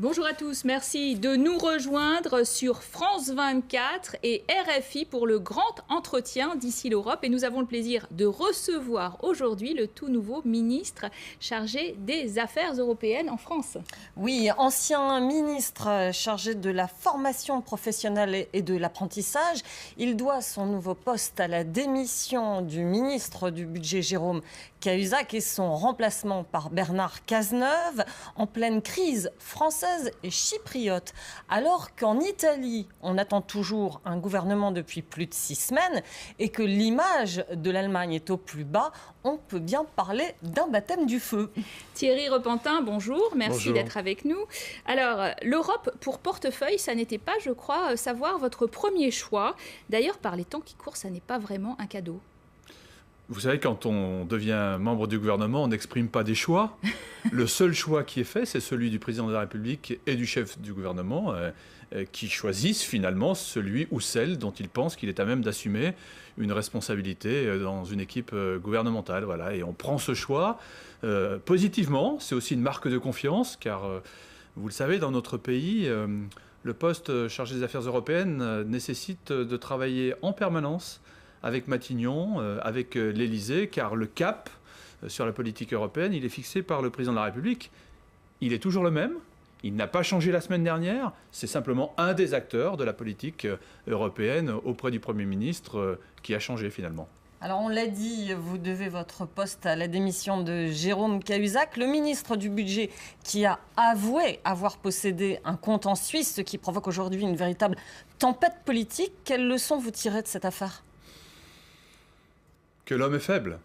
Bonjour à tous, merci de nous rejoindre sur France 24 et RFI pour le grand entretien d'ici l'Europe. Et nous avons le plaisir de recevoir aujourd'hui le tout nouveau ministre chargé des Affaires européennes en France. Oui, ancien ministre chargé de la formation professionnelle et de l'apprentissage. Il doit son nouveau poste à la démission du ministre du Budget Jérôme Cahuzac et son remplacement par Bernard Cazeneuve en pleine crise française et chypriote. Alors qu'en Italie, on attend toujours un gouvernement depuis plus de 6 semaines et que l'image de l'Allemagne est au plus bas, on peut bien parler d'un baptême du feu. Thierry Repentin, bonjour, merci d'être avec nous. Alors, l'Europe pour portefeuille, ça n'était pas, je crois, savoir votre premier choix. D'ailleurs, par les temps qui courent, ça n'est pas vraiment un cadeau. Vous savez, quand on devient membre du gouvernement, on n'exprime pas des choix. Le seul choix qui est fait, c'est celui du président de la République et du chef du gouvernement qui choisissent finalement celui ou celle dont ils pensent qu'il est à même d'assumer une responsabilité dans une équipe gouvernementale. Voilà. Et on prend ce choix positivement. C'est aussi une marque de confiance, car vous le savez, dans notre pays, le poste chargé des affaires européennes nécessite de travailler en permanence avec Matignon, avec l'Élysée, car le cap sur la politique européenne, il est fixé par le président de la République. Il est toujours le même, il n'a pas changé la semaine dernière, c'est simplement un des acteurs de la politique européenne auprès du Premier ministre qui a changé finalement. Alors on l'a dit, vous devez votre poste à la démission de Jérôme Cahuzac, le ministre du Budget qui a avoué avoir possédé un compte en Suisse, ce qui provoque aujourd'hui une véritable tempête politique. Quelles leçons vous tirez de cette affaire ? Que l'homme est faible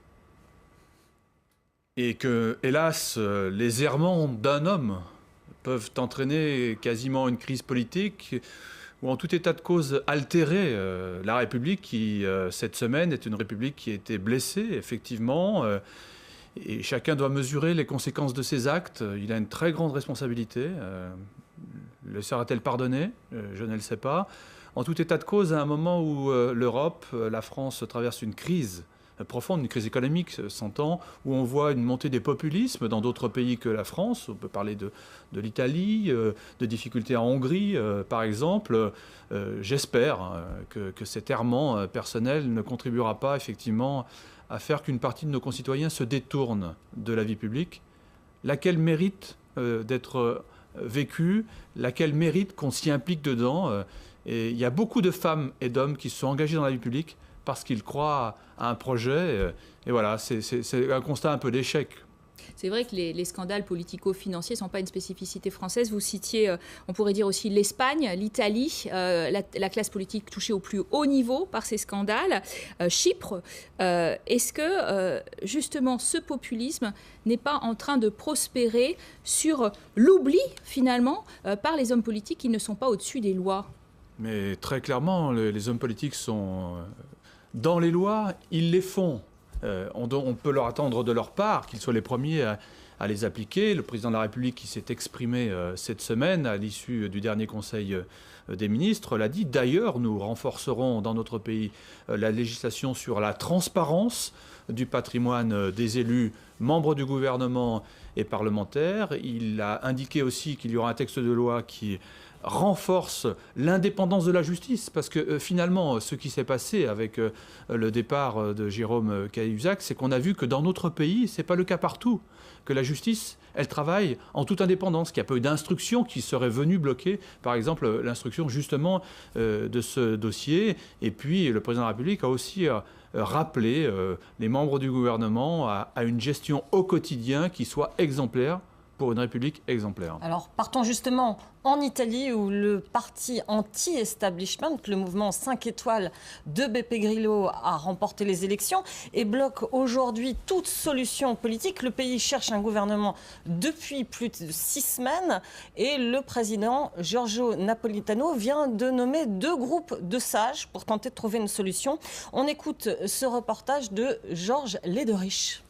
et que, hélas, les errements d'un homme peuvent entraîner quasiment une crise politique ou en tout état de cause altérer la République qui, cette semaine, est une République qui a été blessée, effectivement, et chacun doit mesurer les conséquences de ses actes. Il a une très grande responsabilité. Le sera-t-elle pardonné ? Je ne le sais pas. En tout état de cause, à un moment où l'Europe, la France traverse une crise profonde, une crise économique, s'entend, où on voit une montée des populismes dans d'autres pays que la France. On peut parler de l'Italie, de difficultés en Hongrie, par exemple. J'espère que cet errement personnel ne contribuera pas, effectivement, à faire qu'une partie de nos concitoyens se détourne de la vie publique, laquelle mérite d'être vécue, laquelle mérite qu'on s'y implique dedans. Et il y a beaucoup de femmes et d'hommes qui se sont engagés dans la vie publique parce qu'ils croient à un projet. Et voilà, c'est un constat un peu d'échec. C'est vrai que les scandales politico-financiers ne sont pas une spécificité française. Vous citiez, on pourrait dire aussi l'Espagne, l'Italie, la classe politique touchée au plus haut niveau par ces scandales. Chypre, est-ce que justement ce populisme n'est pas en train de prospérer sur l'oubli finalement par les hommes politiques qui ne sont pas au-dessus des lois ? Mais très clairement, les hommes politiques sont dans les lois, ils les font. On peut leur attendre de leur part qu'ils soient les premiers à les appliquer. Le président de la République qui s'est exprimé cette semaine à l'issue du dernier Conseil des ministres l'a dit. D'ailleurs, nous renforcerons dans notre pays la législation sur la transparence du patrimoine des élus, membres du gouvernement et parlementaires. Il a indiqué aussi qu'il y aura un texte de loi qui renforce l'indépendance de la justice, parce que finalement, ce qui s'est passé avec le départ de Jérôme Cahuzac, c'est qu'on a vu que dans notre pays, ce n'est pas le cas partout, que la justice, elle travaille en toute indépendance, qu'il y a pas eu d'instruction qui serait venue bloquer, par exemple, l'instruction justement de ce dossier. Et puis, le président de la République a aussi rappelé les membres du gouvernement à une gestion au quotidien qui soit exemplaire pour une République exemplaire. Alors, partons justement en Italie où le parti anti-establishment, le mouvement 5 étoiles de Beppe Grillo, a remporté les élections et bloque aujourd'hui toute solution politique. Le pays cherche un gouvernement depuis plus de 6 semaines et le président Giorgio Napolitano vient de nommer 2 groupes de sages pour tenter de trouver une solution. On écoute ce reportage de Georges Lederich.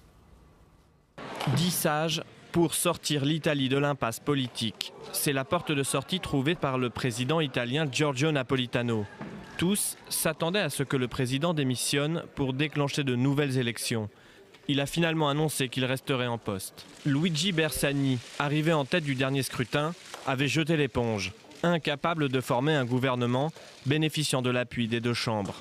10 sages pour sortir l'Italie de l'impasse politique. C'est la porte de sortie trouvée par le président italien Giorgio Napolitano. Tous s'attendaient à ce que le président démissionne pour déclencher de nouvelles élections. Il a finalement annoncé qu'il resterait en poste. Luigi Bersani, arrivé en tête du dernier scrutin, avait jeté l'éponge, incapable de former un gouvernement bénéficiant de l'appui des deux chambres.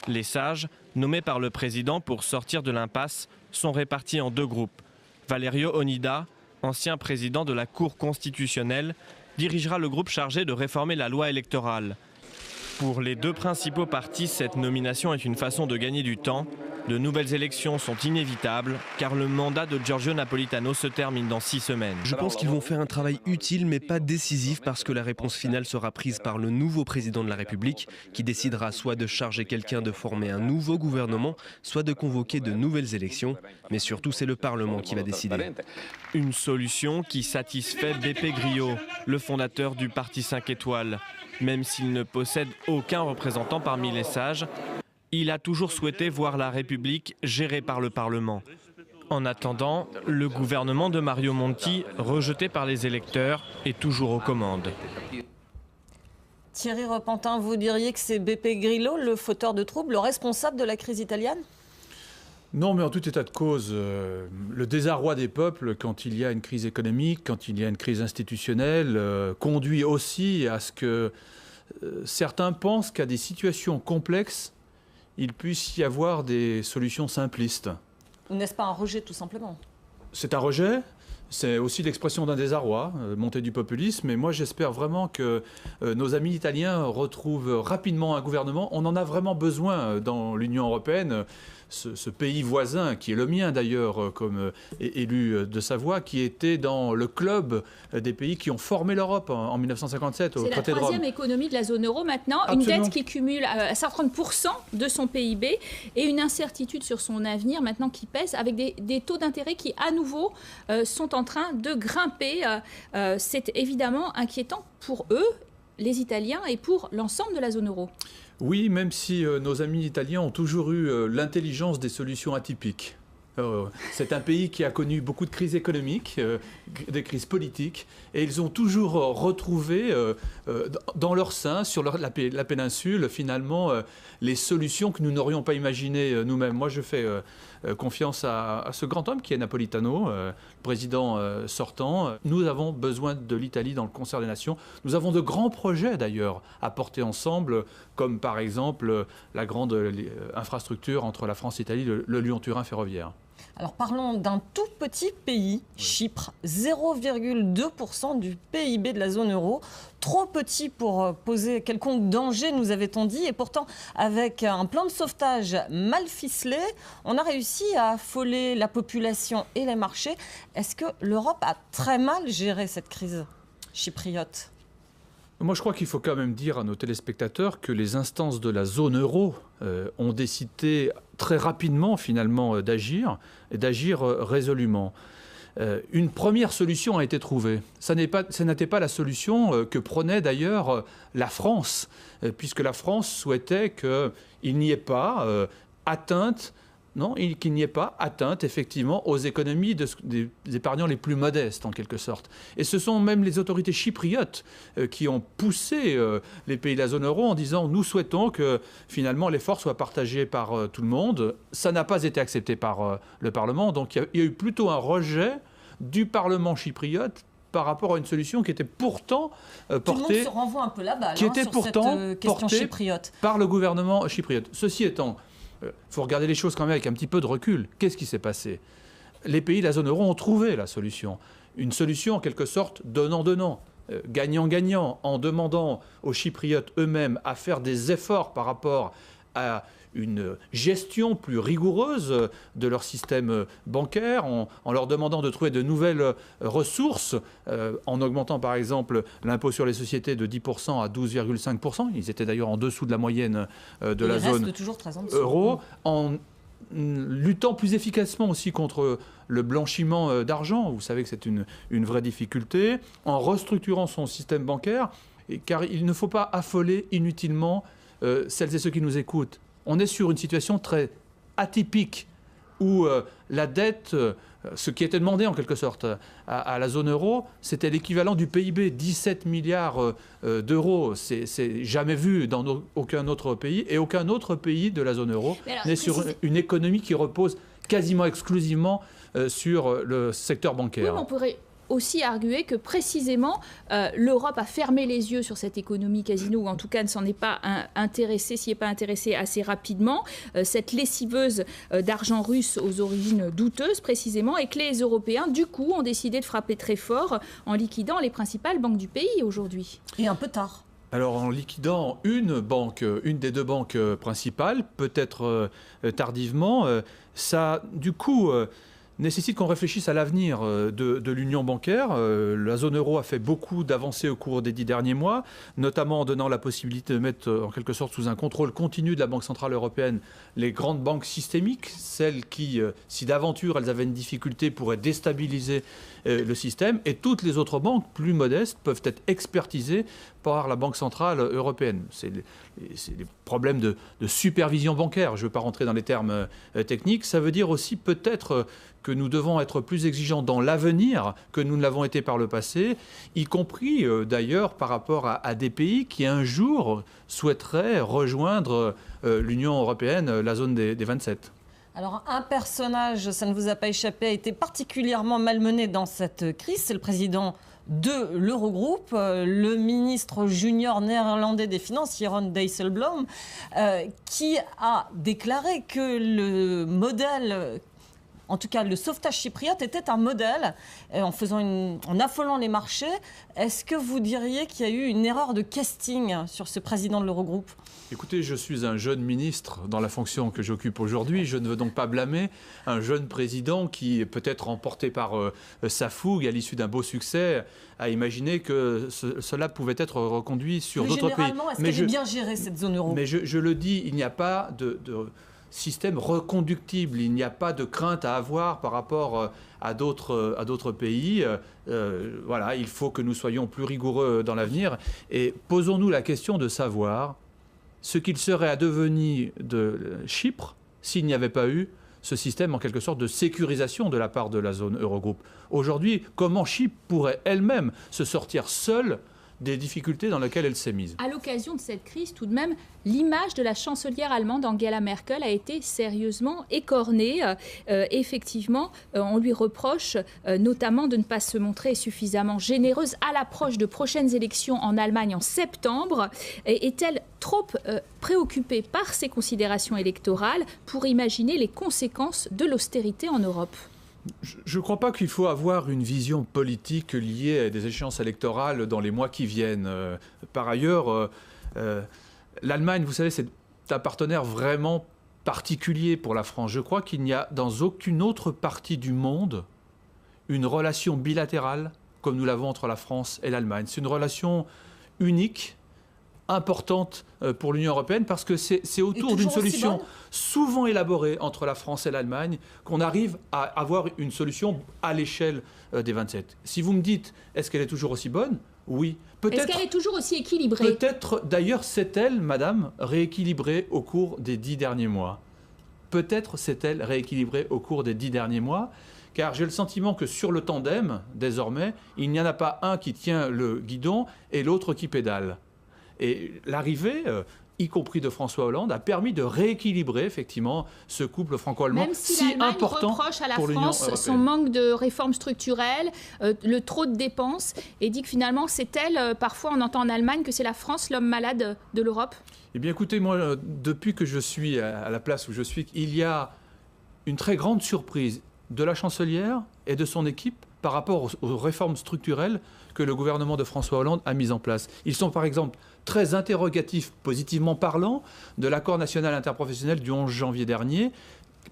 Les sages, nommés par le président pour sortir de l'impasse, sont répartis en deux groupes. Valerio Onida, ancien président de la Cour constitutionnelle, dirigera le groupe chargé de réformer la loi électorale. Pour les deux principaux partis, cette nomination est une façon de gagner du temps. De nouvelles élections sont inévitables car le mandat de Giorgio Napolitano se termine dans 6 semaines. Je pense qu'ils vont faire un travail utile mais pas décisif parce que la réponse finale sera prise par le nouveau président de la République qui décidera soit de charger quelqu'un de former un nouveau gouvernement, soit de convoquer de nouvelles élections. Mais surtout, c'est le Parlement qui va décider. Une solution qui satisfait Beppe Grillo, le fondateur du parti 5 étoiles. Même s'il ne possède aucun représentant parmi les sages, il a toujours souhaité voir la République gérée par le Parlement. En attendant, le gouvernement de Mario Monti, rejeté par les électeurs, est toujours aux commandes. Thierry Repentin, vous diriez que c'est Beppe Grillo, le fauteur de troubles, le responsable de la crise italienne ? Non, mais en tout état de cause, le désarroi des peuples, quand il y a une crise économique, quand il y a une crise institutionnelle, conduit aussi à ce que certains pensent qu'à des situations complexes, il puisse y avoir des solutions simplistes. N'est-ce pas un rejet, tout simplement ? C'est un rejet. C'est aussi l'expression d'un désarroi, montée du populisme. Et moi, j'espère vraiment que nos amis italiens retrouvent rapidement un gouvernement. On en a vraiment besoin dans l'Union européenne. Ce pays voisin, qui est le mien d'ailleurs comme élu de Savoie, qui était dans le club des pays qui ont formé l'Europe en 1957 au traité de Rome. C'est la troisième économie de la zone euro maintenant, Absolument. Une dette qui cumule à 130% de son PIB et une incertitude sur son avenir maintenant qui pèse avec des taux d'intérêt qui à nouveau sont en train de grimper. C'est évidemment inquiétant pour eux, les Italiens, et pour l'ensemble de la zone euro. Oui, même si nos amis italiens ont toujours eu l'intelligence des solutions atypiques. C'est un pays qui a connu beaucoup de crises économiques, des crises politiques, et ils ont toujours retrouvé dans leur sein, sur la péninsule, finalement, les solutions que nous n'aurions pas imaginées nous-mêmes. Moi, je fais confiance à ce grand homme qui est Napolitano, président sortant. Nous avons besoin de l'Italie dans le concert des nations. Nous avons de grands projets, d'ailleurs, à porter ensemble, comme par exemple la grande infrastructure entre la France et l'Italie, le Lyon-Turin ferroviaire. Alors parlons d'un tout petit pays, Chypre, 0,2% du PIB de la zone euro. Trop petit pour poser quelconque danger, nous avait-on dit. Et pourtant, avec un plan de sauvetage mal ficelé, on a réussi à affoler la population et les marchés. Est-ce que l'Europe a très mal géré cette crise chypriote ? Moi, je crois qu'il faut quand même dire à nos téléspectateurs que les instances de la zone euro ont décidé très rapidement, finalement, d'agir, et d'agir résolument. Une première solution a été trouvée. Ce n'était pas la solution que prenait d'ailleurs la France, puisque la France souhaitait qu'il n'y ait pas atteinte. Non, qu'il n'y ait pas atteinte, effectivement, aux économies des épargnants les plus modestes, en quelque sorte. Et ce sont même les autorités chypriotes qui ont poussé les pays de la zone euro en disant « nous souhaitons que, finalement, l'effort soit partagé par tout le monde ». Ça n'a pas été accepté par le Parlement, donc il y a eu plutôt un rejet du Parlement chypriote par rapport à une solution qui était pourtant portée... Tout le monde se renvoie un peu la balle qui était sur pourtant cette question chypriote. Par le gouvernement chypriote. Ceci étant... Il faut regarder les choses quand même avec un petit peu de recul. Qu'est-ce qui s'est passé ? Les pays de la zone euro ont trouvé la solution. Une solution en quelque sorte donnant-donnant, gagnant-gagnant, en demandant aux Chypriotes eux-mêmes à faire des efforts par rapport à une gestion plus rigoureuse de leur système bancaire, en leur demandant de trouver de nouvelles ressources, en augmentant par exemple l'impôt sur les sociétés de 10% à 12,5%. Ils étaient d'ailleurs en dessous de la moyenne de la zone euro, en luttant plus efficacement aussi contre le blanchiment d'argent. Vous savez que c'est une vraie difficulté, en restructurant son système bancaire, car il ne faut pas affoler inutilement celles et ceux qui nous écoutent. On est sur une situation très atypique où la dette, ce qui était demandé en quelque sorte à la zone euro, c'était l'équivalent du PIB, 17 milliards d'euros. C'est jamais vu dans aucun autre pays, et aucun autre pays de la zone euro n'est sur une économie qui repose quasiment exclusivement sur le secteur bancaire. Oui, mais on pourrait aussi arguer que précisément l'Europe a fermé les yeux sur cette économie casino, ou en tout cas ne s'en est pas intéressée, s'y est pas intéressée assez rapidement, cette lessiveuse d'argent russe aux origines douteuses précisément, et que les Européens du coup ont décidé de frapper très fort en liquidant les principales banques du pays aujourd'hui. Et un peu tard. Alors en liquidant une des deux banques principales, peut-être tardivement, ça du coup nécessite qu'on réfléchisse à l'avenir de l'union bancaire. La zone euro a fait beaucoup d'avancées au cours des 10 derniers mois, notamment en donnant la possibilité de mettre en quelque sorte sous un contrôle continu de la Banque centrale européenne les grandes banques systémiques, celles qui, si d'aventure elles avaient une difficulté, pourraient déstabiliser le système, et toutes les autres banques plus modestes peuvent être expertisées par la Banque centrale européenne. C'est les problèmes de supervision bancaire. Je ne veux pas rentrer dans les termes techniques. Ça veut dire aussi peut-être que nous devons être plus exigeants dans l'avenir que nous ne l'avons été par le passé, y compris d'ailleurs par rapport à des pays qui un jour souhaiteraient rejoindre l'Union européenne, la zone des 27. Alors, un personnage, ça ne vous a pas échappé, a été particulièrement malmené dans cette crise. C'est le président de l'Eurogroupe, le ministre junior néerlandais des Finances, Jeroen Dijsselbloem, qui a déclaré que le modèle, en tout cas le sauvetage chypriote, était un modèle en affolant les marchés. Est-ce que vous diriez qu'il y a eu une erreur de casting sur ce président de l'Eurogroupe ? Écoutez, je suis un jeune ministre dans la fonction que j'occupe aujourd'hui. Je ne veux donc pas blâmer un jeune président qui, peut-être emporté par sa fougue à l'issue d'un beau succès, a imaginé que cela pouvait être reconduit sur d'autres pays. Généralement, est-ce qu'elle est bien gérée, cette zone euro ? Mais je le dis, il n'y a pas de système reconductible. Il n'y a pas de crainte à avoir par rapport à d'autres pays. Voilà, il faut que nous soyons plus rigoureux dans l'avenir. Et posons-nous la question de savoir ce qu'il serait advenu de Chypre s'il n'y avait pas eu ce système en quelque sorte de sécurisation de la part de la zone Eurogroupe. Aujourd'hui, comment Chypre pourrait elle-même se sortir seule des difficultés dans lesquelles elle s'est mise. À l'occasion de cette crise, tout de même, l'image de la chancelière allemande Angela Merkel a été sérieusement écornée. Effectivement, on lui reproche notamment de ne pas se montrer suffisamment généreuse à l'approche de prochaines élections en Allemagne en septembre. Est-elle trop préoccupée par ces considérations électorales pour imaginer les conséquences de l'austérité en Europe ? Je ne crois pas qu'il faut avoir une vision politique liée à des échéances électorales dans les mois qui viennent. Par ailleurs, l'Allemagne, vous savez, c'est un partenaire vraiment particulier pour la France. Je crois qu'il n'y a dans aucune autre partie du monde une relation bilatérale comme nous l'avons entre la France et l'Allemagne. C'est une relation unique, importante pour l'Union européenne parce que c'est autour d'une solution souvent élaborée entre la France et l'Allemagne qu'on arrive à avoir une solution à l'échelle des 27. Si vous me dites, est-ce qu'elle est toujours aussi bonne ? Oui. Est-ce qu'elle est toujours aussi équilibrée ? Peut-être, d'ailleurs, s'est-elle, madame, rééquilibrée au cours des 10 derniers mois. Peut-être s'est-elle rééquilibrée au cours des 10 derniers mois, car j'ai le sentiment que sur le tandem, désormais, il n'y en a pas un qui tient le guidon et l'autre qui pédale. Et l'arrivée, y compris de François Hollande, a permis de rééquilibrer effectivement ce couple franco-allemand si important reproche à la pour l'Union France européenne. son manque de réformes structurelles, le trop de dépenses, et dit que finalement c'est elle, parfois on entend en Allemagne que c'est la France l'homme malade de l'Europe. Eh bien écoutez, moi depuis que je suis à la place où je suis, il y a une très grande surprise de la chancelière et de son équipe par rapport aux réformes structurelles que le gouvernement de François Hollande a mises en place. Ils sont par exemple très interrogatifs, positivement parlant, de l'accord national interprofessionnel du 11 janvier dernier,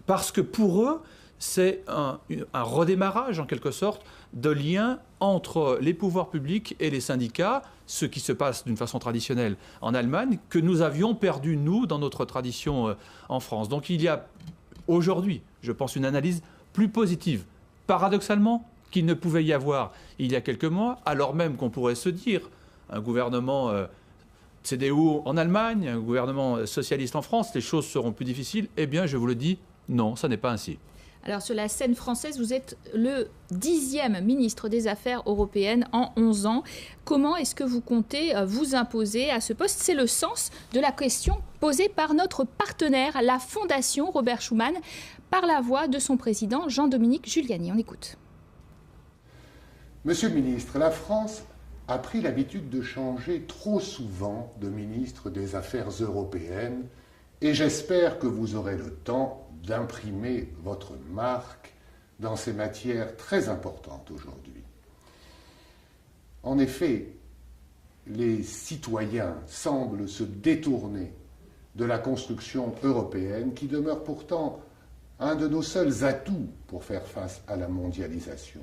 parce que pour eux, c'est un redémarrage en quelque sorte de lien entre les pouvoirs publics et les syndicats, ce qui se passe d'une façon traditionnelle en Allemagne, que nous avions perdu, nous, dans notre tradition en France. Donc il y a aujourd'hui, je pense, une analyse plus positive. Paradoxalement, qu'il ne pouvait y avoir il y a quelques mois, alors même qu'on pourrait se dire un gouvernement CDU en Allemagne, un gouvernement socialiste en France, les choses seront plus difficiles. Eh bien, je vous le dis, non, ça n'est pas ainsi. Alors sur la scène française, vous êtes le 10e ministre des Affaires européennes en 11 ans. Comment est-ce que vous comptez vous imposer à ce poste? C'est le sens de la question posée par notre partenaire, la Fondation Robert Schuman, par la voix de son président Jean-Dominique Giuliani. On écoute. Monsieur le ministre, la France a pris l'habitude de changer trop souvent de ministre des Affaires européennes et j'espère que vous aurez le temps d'imprimer votre marque dans ces matières très importantes aujourd'hui. En effet, les citoyens semblent se détourner de la construction européenne qui demeure pourtant un de nos seuls atouts pour faire face à la mondialisation.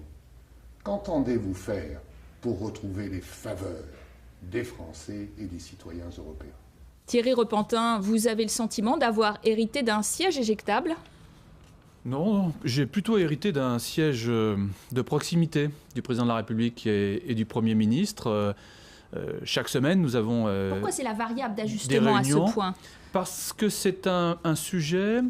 Qu'entendez-vous faire pour retrouver les faveurs des Français et des citoyens européens? Thierry Repentin, vous avez le sentiment d'avoir hérité d'un siège éjectable? Non, j'ai plutôt hérité d'un siège de proximité du président de la République et du Premier ministre. Chaque semaine, nous avons Pourquoi c'est la variable d'ajustement à ce point? Parce que c'est un sujet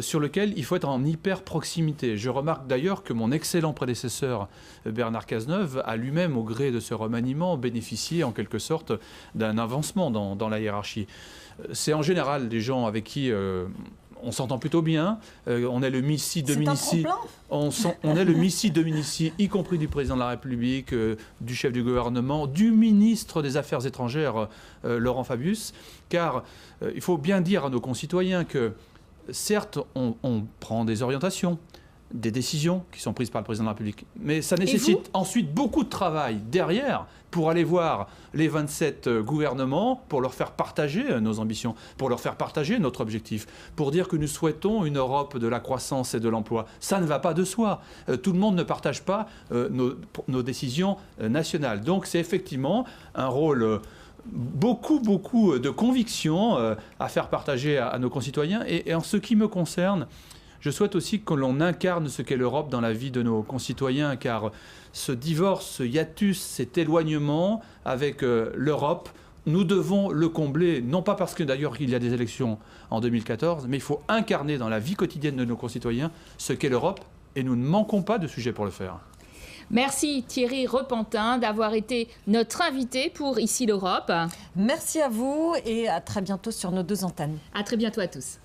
sur lequel il faut être en hyper proximité. Je remarque d'ailleurs que mon excellent prédécesseur Bernard Cazeneuve a lui-même, au gré de ce remaniement, bénéficié en quelque sorte d'un avancement dans la hiérarchie. C'est en général des gens avec qui on s'entend plutôt bien. On est le missi dominici. On est le missi dominici, y compris du président de la République, du chef du gouvernement, du ministre des Affaires étrangères, Laurent Fabius. Car il faut bien dire à nos concitoyens que certes, on prend des orientations, des décisions qui sont prises par le président de la République. Mais ça nécessite ensuite beaucoup de travail derrière pour aller voir les 27 gouvernements, pour leur faire partager nos ambitions, pour leur faire partager notre objectif, pour dire que nous souhaitons une Europe de la croissance et de l'emploi. Ça ne va pas de soi. Tout le monde ne partage pas nos décisions nationales. Donc c'est effectivement un rôle beaucoup de convictions à faire partager à nos concitoyens. Et en ce qui me concerne, je souhaite aussi que l'on incarne ce qu'est l'Europe dans la vie de nos concitoyens, car ce divorce, ce hiatus, cet éloignement avec l'Europe, nous devons le combler, non pas parce que d'ailleurs il y a des élections en 2014, mais il faut incarner dans la vie quotidienne de nos concitoyens ce qu'est l'Europe, et nous ne manquons pas de sujets pour le faire. Merci Thierry Repentin d'avoir été notre invité pour Ici l'Europe. Merci à vous et à très bientôt sur nos deux antennes. À très bientôt à tous.